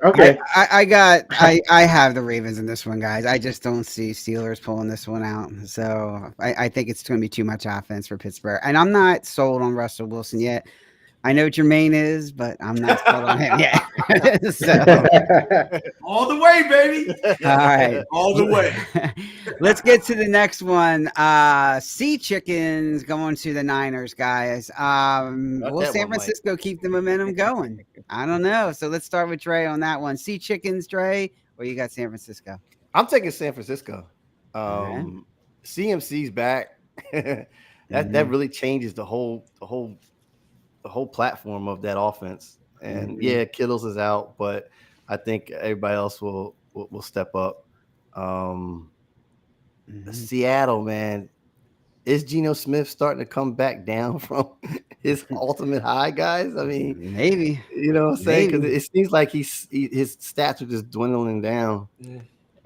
Okay. I have the Ravens in this one, guys. I just don't see Steelers pulling this one out. So I think it's going to be too much offense for Pittsburgh. And I'm not sold on Russell Wilson yet. I know Jermaine is, but I'm not sold on him yet. So, all the way, baby. All right. All the way. Let's get to the next one. Sea Chickens going to the Niners, guys. Will San Francisco keep the momentum going? I don't know. So let's start with Dre on that one. Sea Chickens, Dre, or you got San Francisco? I'm taking San Francisco. CMC's back. That really changes the whole platform of that offense. And Kittles is out, but I think everybody else will step up. Seattle, man, is Geno Smith starting to come back down from his ultimate high, guys? I mean, maybe. You know what I'm saying? Because it seems like his stats are just dwindling down.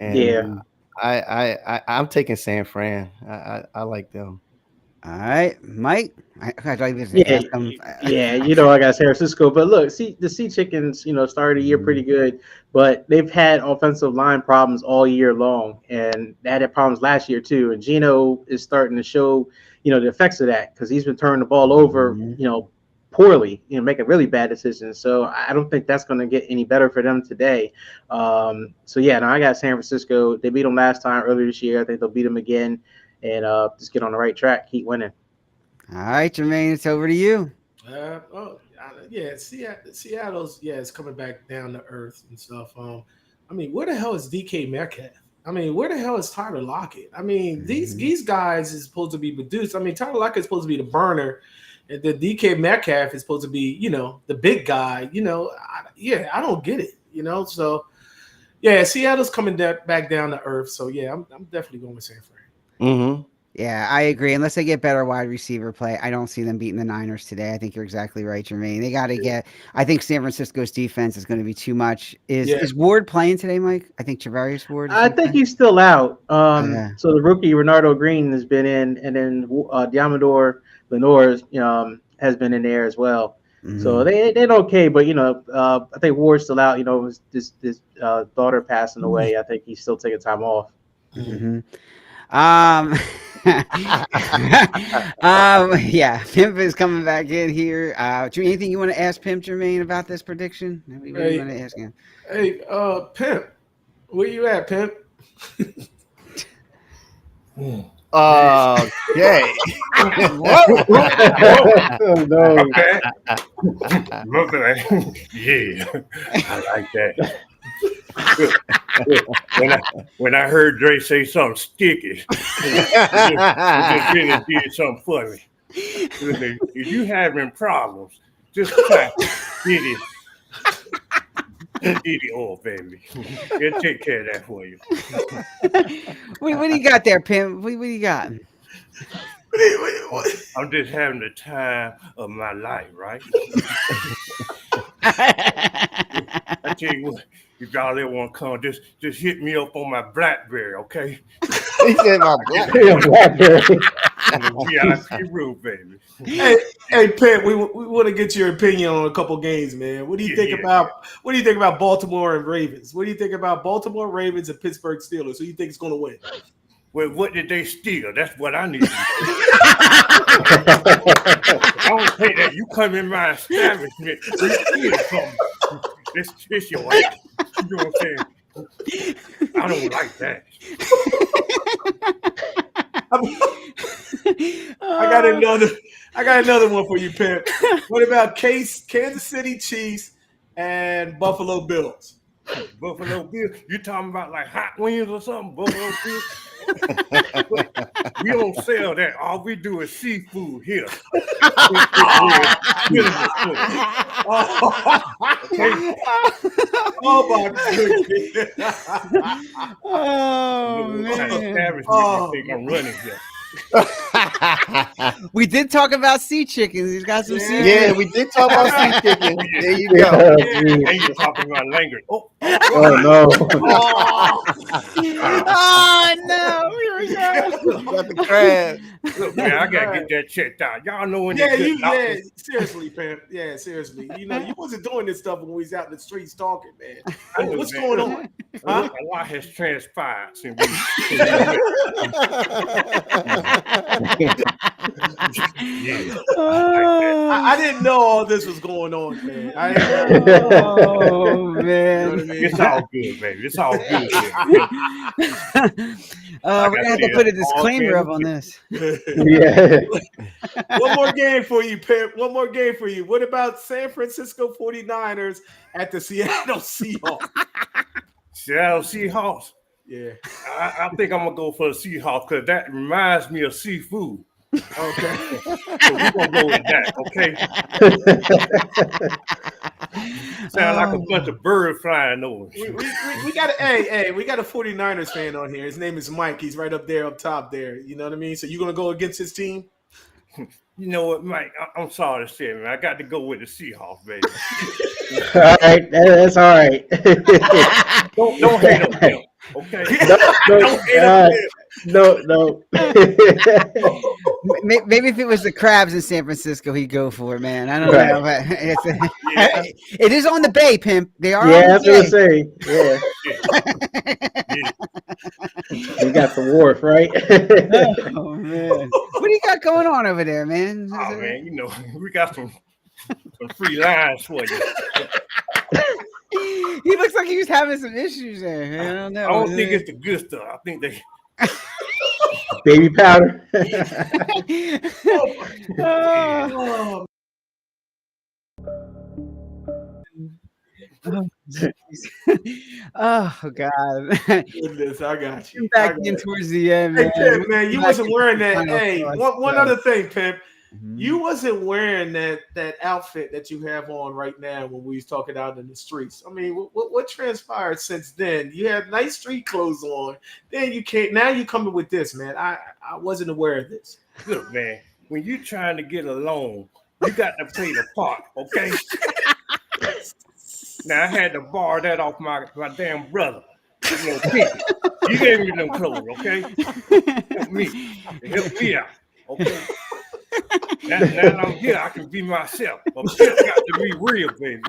And I'm taking San Fran. I like them. All right, Mike. I got San Francisco, but look, the Sea Chickens, started the year pretty good, but they've had offensive line problems all year long, and they had problems last year too. And Geno is starting to show, the effects of that because he's been turning the ball over, poorly, making really bad decisions. So I don't think that's going to get any better for them today. I got San Francisco. They beat them last time earlier this year. I think they'll beat them again. And just get on the right track, keep winning. All right, Jermaine, it's over to you. Seattle's it's coming back down to earth and stuff. I mean, where the hell is DK Metcalf? I mean, where the hell is Tyler Lockett? I mean, these guys is supposed to be produced. I mean, Tyler Lockett is supposed to be the burner, and the DK Metcalf is supposed to be, the big guy. I don't get it. So Seattle's coming back down to earth. So I'm definitely going with San Fran. Yeah, I agree. Unless they get better wide receiver play, I don't see them beating the Niners today. I think you're exactly right, Jermaine. They got to get. I think San Francisco's defense is going to be too much. Is Ward playing today, Mike? I think Travarius Ward. I think he's still out. So the rookie Renardo Green has been in, and then Diamador Lenoir has been in there as well. So they're okay, but I think Ward's still out. His daughter passing away. I think he's still taking time off. Yeah, Pimp is coming back in here. Anything you want to ask Pimp Jermaine about this prediction? What do you want to ask him? Hey, Pimp, where you at, Pimp? Okay. Oh, no. Okay. Yeah, I like that. When I heard Dre say something sticky, it just really did something for me. If you having problems, just try Diddy. Diddy oil, baby. He'll take care of that for you. What do you got there, Pimp? What do you got? I'm just having the time of my life, right? I tell you what, if y'all ever want to come, just hit me up on my BlackBerry, okay? He said my BlackBerry. VIP room, baby. Hey, Pimp, we want to get your opinion on a couple games, man. What do you think about Baltimore and Ravens? What do you think about Baltimore Ravens and Pittsburgh Steelers? Who do you think is going to win? Well, what did they steal? That's what I need to know. I don't say that. You come in my establishment, you steal something. This your ass. You know what I'm saying? I don't like that. I got another one for you, Pimp. What about Kansas City Chiefs and Buffalo Bills? Buffalo Bills? You talking about like hot wings or something? Buffalo Bills? We don't sell that. All we do is seafood here. Oh my goodness! Oh man! I think I'm running here. We did talk about sea chickens. He's got some sea. Yeah, we did talk about sea chicken. There you go. And you're talking about language. Oh no! Oh no! Here we go. Got the crab. Look, man, I gotta get that checked out. Y'all know when seriously, Pimp. Yeah, seriously. You know, you wasn't doing this stuff when we was out in the streets talking, man. What's going on? Huh? A lot has transpired since I didn't know all this was going on, man. Oh man! It's all good, baby. It's all good. We're gonna have to put a disclaimer up on this. Yeah. One more game for you, Pimp. One more game for you. What about San Francisco 49ers at the Seattle Seahawks? Seattle Seahawks. Yeah. I think I'm gonna go for the Seahawks because that reminds me of seafood. Okay. So we're gonna go with that, okay? Sound like a bunch of birds flying over. We got we got a 49ers fan on here. His name is Mike. He's right up there, up top there. You know what I mean? So you gonna go against his team? You know what, Mike? I'm sorry to say, man. I got to go with the Seahawks, baby. All right, that's all right. Don't hate on them, okay? No. Maybe if it was the crabs in San Francisco, he'd go for it, man. I don't know. But it is on the bay, Pimp. They are. Yeah, that's what I'm saying. Yeah. We got the wharf, right? Oh man, what do you got going on over there, man? Oh man, you know we got some free lines for you. He looks like he was having some issues there. I don't know. I don't think it's the good stuff. I think they baby powder. Oh God! Goodness, I got you. Back in towards the end, man. Hey, Pimp, man, you wasn't wearing that. Hey, one other thing, Pimp. Mm-hmm. You wasn't wearing that outfit that you have on right now when we was talking out in the streets. I mean, what transpired since then? You had nice street clothes on. Then you can't. Now you coming with this, man. I wasn't aware of this. look, man. When you trying to get a loan, you got to play the part, okay? Now I had to borrow that off my damn brother. You know, he gave me them clothes, okay? Help me out, okay? Now I'm here, I can be myself. But Pimp got to be real, baby.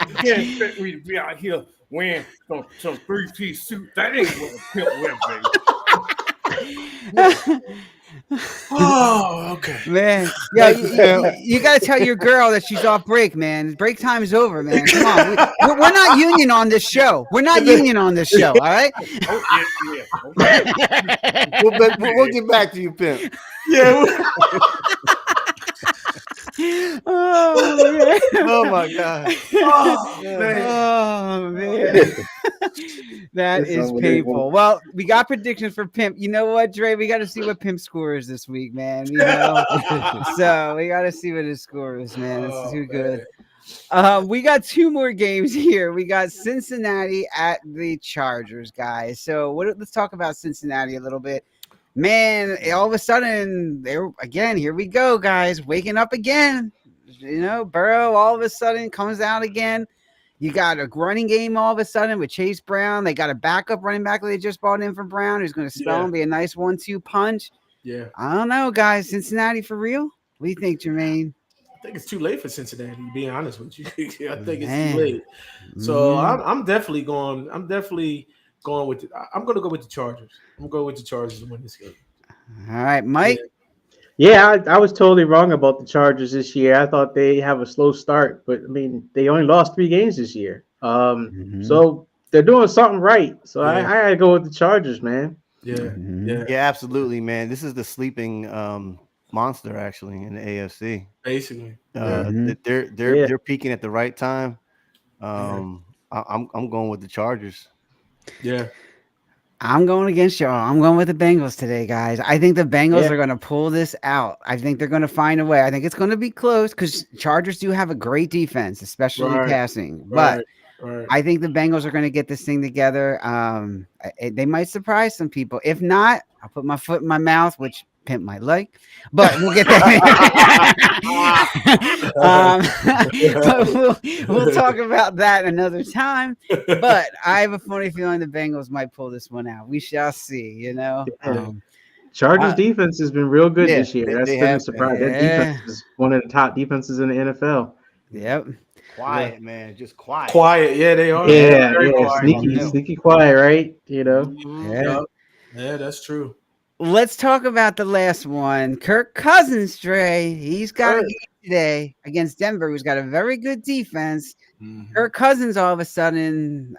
You can't expect me to be out here wearing some 3-piece suit. That ain't what a Pimp wear, baby. Oh, okay. Man, yeah, you got to tell your girl that she's off break, man. Break time is over, man. Come on, we're not union on this show. We're not union on this show, all right? We'll get back to you, Pimp. Yeah. Oh my God. Oh man. That is painful. Well, we got predictions for Pimp. You know what, Dre? We got to see what Pimp score is this week, man. You know, so we got to see what his score is, man. It's too good. We got two more games here. We got Cincinnati at the Chargers, guys. So let's talk about Cincinnati a little bit. Man, all of a sudden, here we go, guys, waking up again. You know, Burrow all of a sudden comes out again. You got a running game all of a sudden with Chase Brown. They got a backup running back that they just brought in from Brown who's going to spell and be a nice 1-2 punch. Yeah. I don't know, guys. Cincinnati for real? What do you think, Jermaine? I think it's too late for Cincinnati, to be honest with you. I think it's too late. So I'm definitely going. I'm going with the Chargers. I'm going with the Chargers to win this game. All right, Mike. Yeah, I was totally wrong about the Chargers this year. I thought they have a slow start, but I mean, they only lost 3 games this year. So they're doing something right. So I gotta go with the Chargers, man. Yeah, absolutely, man. This is the sleeping monster, actually, in the AFC. Basically, they're peaking at the right time. I'm going with the Chargers. Yeah. I'm going against y'all. I'm going with the Bengals today, guys. I think the Bengals are going to pull this out. I think they're going to find a way. I think it's going to be close because Chargers do have a great defense, especially passing. But I think the Bengals are going to get this thing together. They might surprise some people. If not, I'll put my foot in my mouth, which Pimp might like, but we'll get that. We'll talk about that another time. But I have a funny feeling the Bengals might pull this one out. We shall see. You know, Chargers defense has been real good this year. That's been a surprise. Yeah. That defense is one of the top defenses in the NFL. Yep. Quiet, man. Just quiet. Quiet. Yeah, they are. Yeah, Quiet. sneaky quiet, right? You know. Yeah, that's true. Let's talk about the last one. Kirk Cousins, Dre. He's got a game today against Denver, who's got a very good defense. Kirk Cousins, all of a sudden,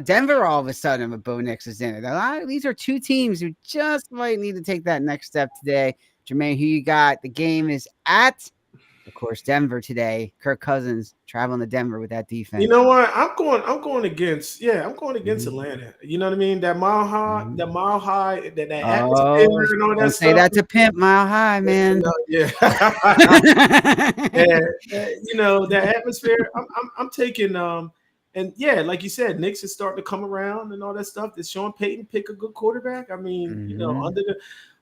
Denver, all of a sudden, with Bo Nix is in it. These are two teams who just might need to take that next step today. Jermaine, who you got? The game is at, of course, Denver today. Kirk Cousins traveling to Denver with that defense. You know what? I'm going against Atlanta. You know what I mean? That mile high, that atmosphere and all that don't stuff. Say that to Pimp, Mile High, man. Yeah. You know, that atmosphere. I'm taking and yeah, like you said, Knicks is starting to come around and all that stuff. Did Sean Payton pick a good quarterback? I mean, you know,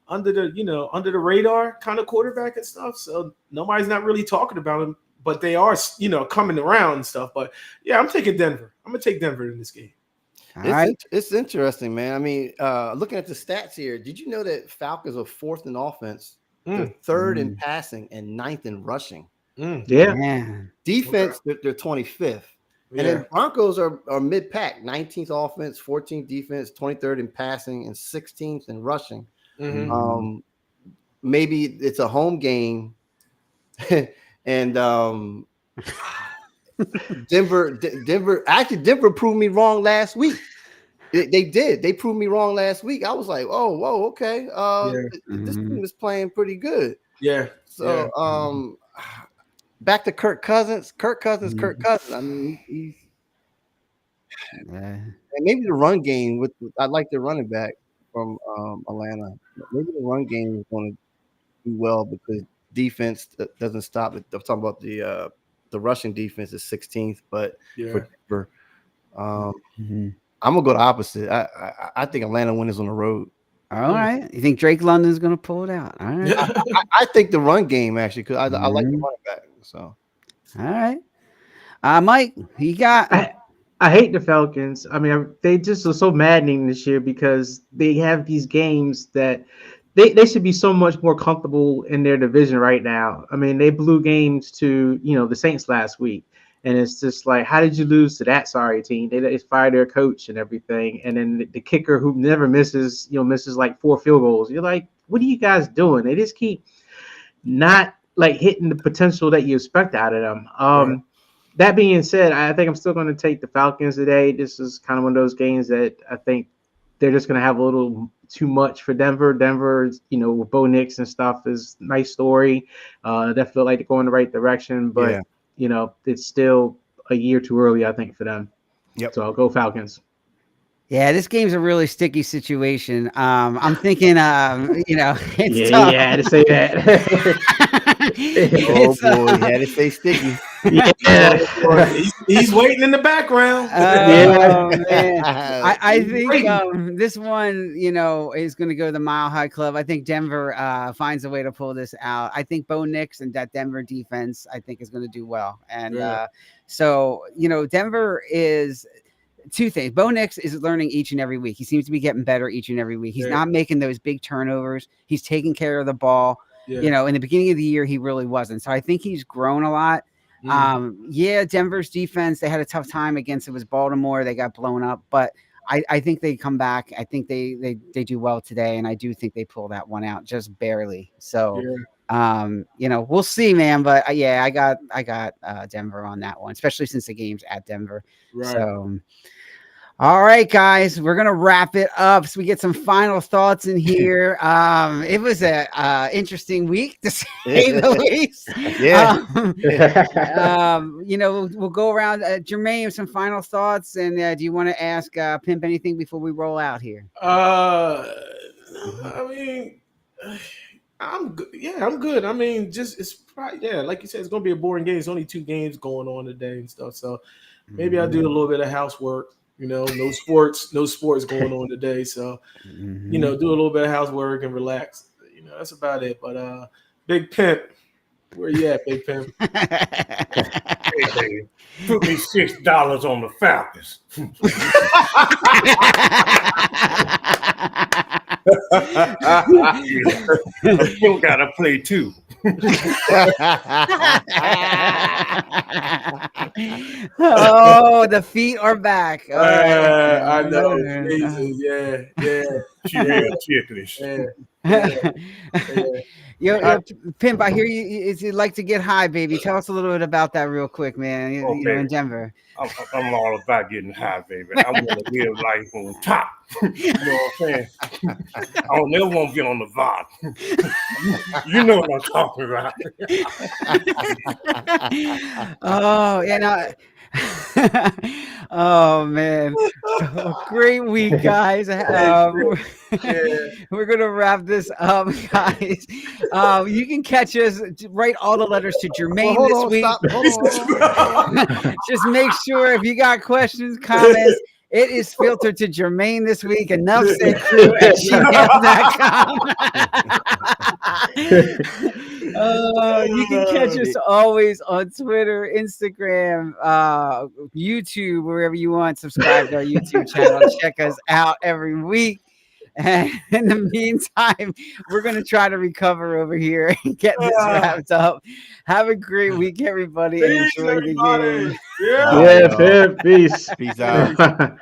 under the radar kind of quarterback and stuff. So nobody's not really talking about him, but they are, you know, coming around and stuff. But yeah, I'm taking Denver. I'm gonna take Denver in this game. It's interesting, man. I mean, looking at the stats here, did you know that Falcons are 4th in offense, they're 3rd in passing, and 9th in rushing? Yeah. Defense, they're 25th. And then Broncos are mid-pack, 19th offense, 14th defense, 23rd in passing, and 16th in rushing. Maybe it's a home game, and Denver proved me wrong last week. They did. They proved me wrong last week. I was like, oh, whoa, okay. This team is playing pretty good. Yeah. So back to Kirk Cousins. Kirk Cousins. I mean, and maybe the run game I like the running back from Atlanta. Maybe the run game is going to do well because defense doesn't stop it. I'm talking about the rushing defense is 16th, but for Denver, I'm gonna go the opposite. I think Atlanta wins on the road. All right. You think Drake London's gonna pull it out? All right. I think the run game actually, because I like the running back. So all right. Mike, who you got? I hate the Falcons. I mean, they just are so maddening this year because they have these games that they should be so much more comfortable in their division right now. I mean, they blew games to, you know, the Saints last week. And it's just like, how did you lose to that sorry team? They fired their coach and everything. And then the kicker who never misses, misses like 4 field goals. You're like, what are you guys doing? They just keep not like hitting the potential that you expect out of them. That being said, I think I'm still going to take the Falcons today. This is kind of one of those games that I think they're just going to have a little too much for Denver. Denver, with Bo Nix and stuff is nice story. They feel like they're going the right direction, but it's still a year too early, I think, for them. Yep. So I'll go Falcons. Yeah, this game's a really sticky situation. I'm thinking, it's tough. You had to say that. Boy, he had to say sticky. He's waiting in the background. Man. I think this one, is going to go to the Mile High Club. I think Denver finds a way to pull this out. I think Bo Nix and that Denver defense, I think, is going to do well. And so, Denver is – 2 things. Bo Nix is learning each and every week. He seems to be getting better each and every week. He's not making those big turnovers. He's taking care of the ball. In the beginning of the year, he really wasn't. So I think he's grown a lot. Denver's defense, they had a tough time against, it was Baltimore. They got blown up, but I think they come back. I think they do well today, and I do think they pull that one out just barely. So we'll see, man. But I got Denver on that one, especially since the game's at Denver. Right. So all right, guys, we're gonna wrap it up. So we get some final thoughts in here. It was a interesting week to say the least. We'll go around. Jermaine, some final thoughts, and do you want to ask Pimp anything before we roll out here? I mean, I'm good. Yeah, I'm good. I mean, it's probably, like you said, it's gonna be a boring game. It's only 2 games going on today and stuff. So maybe I'll do a little bit of housework. No sports going on today. So, do a little bit of housework and relax. That's about it. But Big Pimp, where you at, Big Pimp? Hey, baby, put me $6 on the Falcons. You gotta play too. Oh, the feet are back. I know. Jesus. Yeah. She real ticklish. Yo, Pimp, I hear you like to get high, baby. Tell us a little bit about that real quick, man. You're in Denver. I'm all about getting high, baby. I want to live life on top. You know what I'm saying? I don't never want to get on the VOD. You know what I'm talking about. Oh, oh man, great week, guys. We're gonna wrap this up, guys. You can catch us, write all the letters to Jermaine this week. Just make sure if you got questions, comments, it is filtered to Jermaine this week. Enough said crew at gmail.com. You can catch us always on Twitter, Instagram, YouTube, wherever you want. Subscribe to our YouTube channel. Check us out every week. And in the meantime, we're going to try to recover over here and get this wrapped up. Have a great week, everybody. And enjoy the game. Peace out.